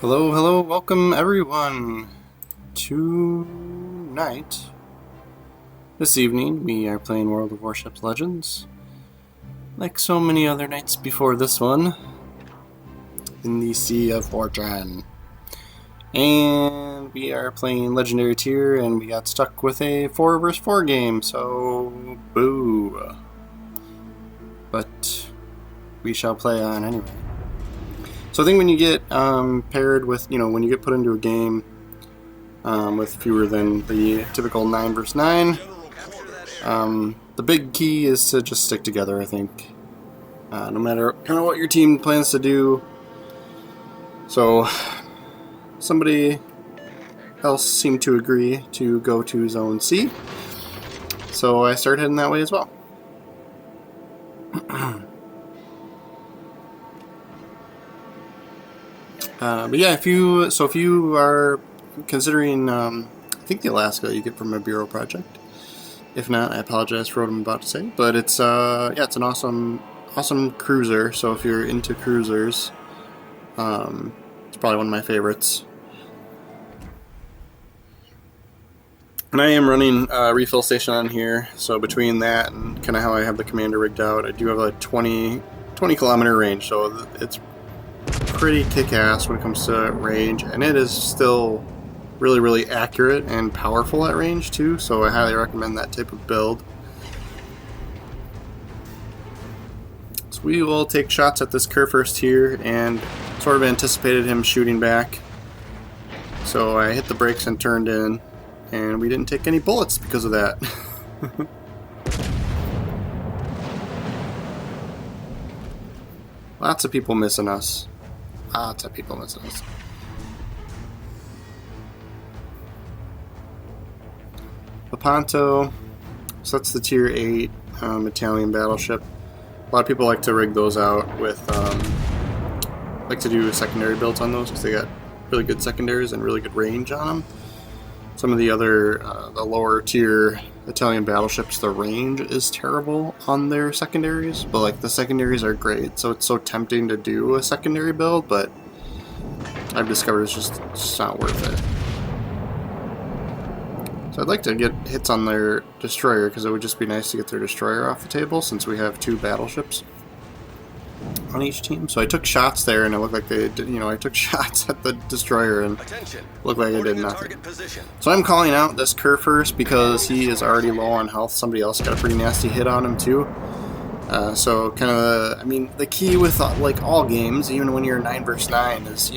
Hello, hello, welcome everyone. Tonight, this evening, we are playing World of Warships Legends. Like so many other nights before this one, in the Sea of Fortune. And we are playing Legendary Tier, and we got stuck with a 4 vs 4 game, so boo. But we shall play on anyway. So I think when you get paired with, when you get put into a game with fewer than the typical 9 vs 9, the big key is to just stick together, I think. No matter kind of what your team plans to do. So somebody else seemed to agree to go to Zone C. So I started heading that way as well. But yeah, if you are considering, I think the Alaska you get from a Bureau project. If not, I apologize for what I'm about to say. But it's it's an awesome cruiser. So if you're into cruisers, it's probably one of my favorites. And I am running a refill station on here. So between that and kind of how I have the commander rigged out, I do have a 20 kilometer range. So it's pretty kick-ass when it comes to range, and it is still really accurate and powerful at range too, so I highly recommend that type of build. So we will take shots at this Kerr first here, and sort of anticipated him shooting back, so I hit the brakes and turned in, and we didn't take any bullets because of that. Lots of people missing us. Lots of people missing us. Lepanto, so that's the tier 8 Italian battleship. A lot of people like to rig those out with, like to do secondary builds on those because they got really good secondaries and really good range on them. Some of the other, the lower tier Italian battleships, the range is terrible on their secondaries, but like the secondaries are great, so it's so tempting to do a secondary build, but I've discovered it's just not worth it. So I'd like to get hits on their destroyer, because it would just be nice to get their destroyer off the table since we have 2 battleships on each team. So I took shots there, and it looked like they did, I took shots at the destroyer and looked like I did nothing. So I'm calling out this Kerr first because he is already low on health. Somebody else got a pretty nasty hit on him too. So kind of, the key with like all games, even when you're 9 vs 9, is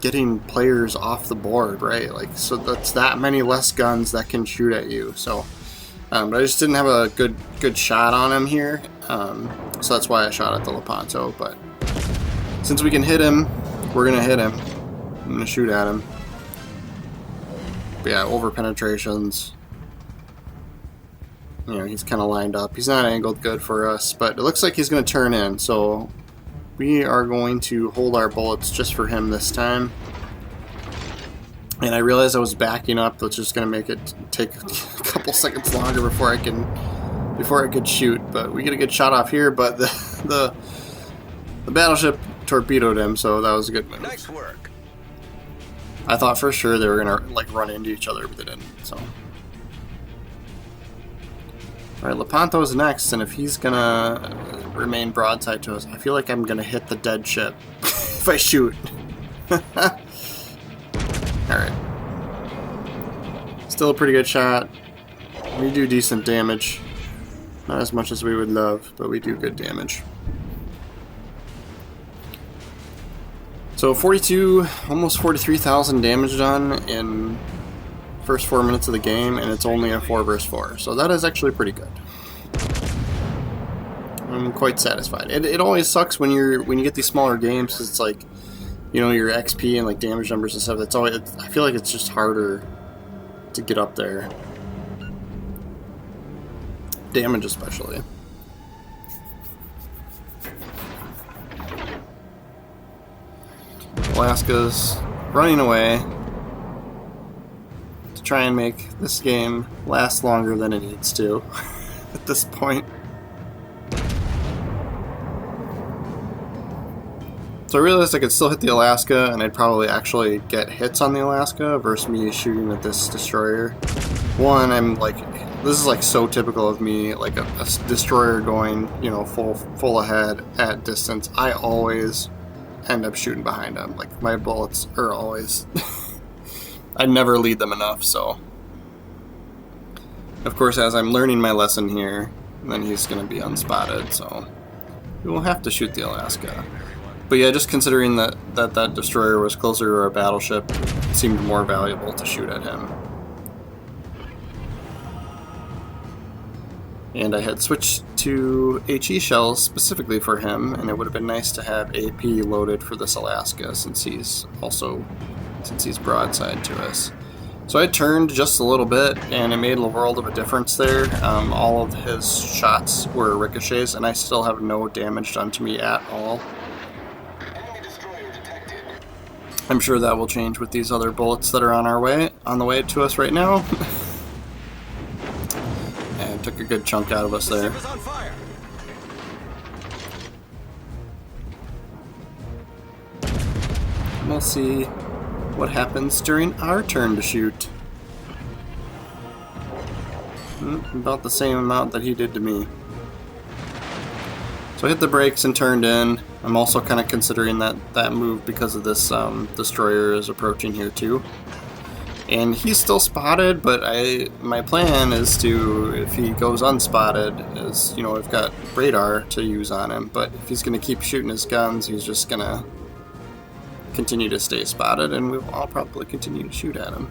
getting players off the board, right? Like, so that's that many less guns that can shoot at you. So. But I just didn't have a good shot on him here, so that's why I shot at the Lepanto. But since we can hit him, we're gonna hit him. I'm gonna shoot at him. But yeah, over penetrations. He's kind of lined up. He's not angled good for us, but it looks like he's gonna turn in. So we are going to hold our bullets just for him this time. And I realized I was backing up, which is going to make it take a couple seconds longer before I could shoot. But we get a good shot off here, but the battleship torpedoed him, so that was a good move. Nice work. I thought for sure they were going to like run into each other, but they didn't. So, all right, Lepanto's next, and if he's gonna remain broadside to us, I feel like I'm gonna hit the dead ship if I shoot. Alright. Still a pretty good shot. We do decent damage. Not as much as we would love, but we do good damage. So 42, almost 43,000 damage done in first 4 minutes of the game, and it's only a 4 vs 4. So that is actually pretty good. I'm quite satisfied. It always sucks when you get these smaller games, because it's like, your XP and like damage numbers and stuff. I feel like it's just harder to get up there. Damage especially. Alaska's running away to try and make this game last longer than it needs to at this point. So I realized I could still hit the Alaska, and I'd probably actually get hits on the Alaska versus me shooting at this destroyer. One, I'm like, this is like so typical of me, like a destroyer going, you know, full ahead at distance. I always end up shooting behind him. Like, my bullets are always, I never lead them enough, so. Of course, as I'm learning my lesson here, then he's going to be unspotted, so we will have to shoot the Alaska. But yeah, just considering that destroyer was closer to our battleship, it seemed more valuable to shoot at him. And I had switched to HE shells specifically for him, and it would have been nice to have AP loaded for this Alaska since he's broadside to us. So I turned just a little bit, and it made a world of a difference there. All of his shots were ricochets, and I still have no damage done to me at all. I'm sure that will change with these other bullets that are on the way to us right now. And took a good chunk out of us there. We'll see what happens during our turn to shoot. About the same amount that he did to me. So I hit the brakes and turned in. I'm also kind of considering that move because of this destroyer is approaching here too. And he's still spotted, but my plan is to, if he goes unspotted, is, you know, we've got radar to use on him, but if he's going to keep shooting his guns, he's just going to continue to stay spotted, and I'll probably continue to shoot at him.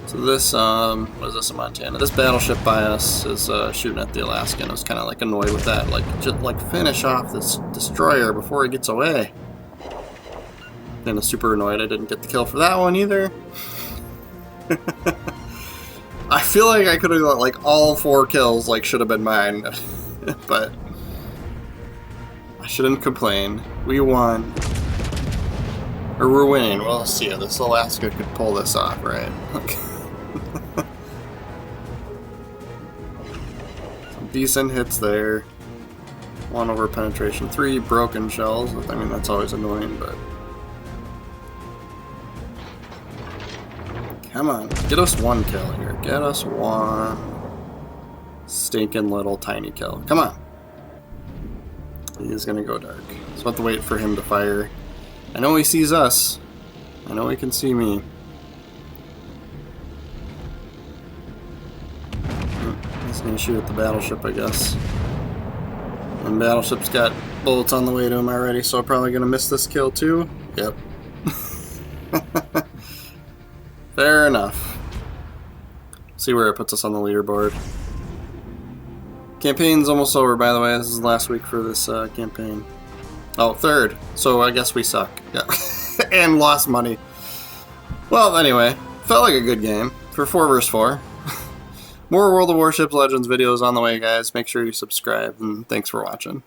So this, what is this in Montana? This battleship by us is shooting at the Alaska, and I was kind of like annoyed with that. Like, just like finish off this destroyer before he gets away. Then I was super annoyed I didn't get the kill for that one either. I feel like I could have got like all 4 kills, like should have been mine, but I shouldn't complain. We won. Or we're winning. We'll see. This Alaska could pull this off, right? Some decent hits there. 1 over penetration. 3 broken shells. I mean, that's always annoying, but... Come on. Get us 1 kill here. Get us 1 stinking little tiny kill. Come on. He's gonna go dark. So we'll have to wait for him to fire. I know he sees us. I know he can see me. He's gonna shoot at the battleship, I guess. And battleship's got bullets on the way to him already, so I'm probably gonna miss this kill too. Yep. Fair enough. See where it puts us on the leaderboard. Campaign's almost over, by the way. This is the last week for this campaign. Oh, 3rd. So I guess we suck. Yeah. And lost money. Well, anyway. Felt like a good game. For 4 vs 4. More World of Warships Legends videos on the way, guys. Make sure you subscribe, and thanks for watching.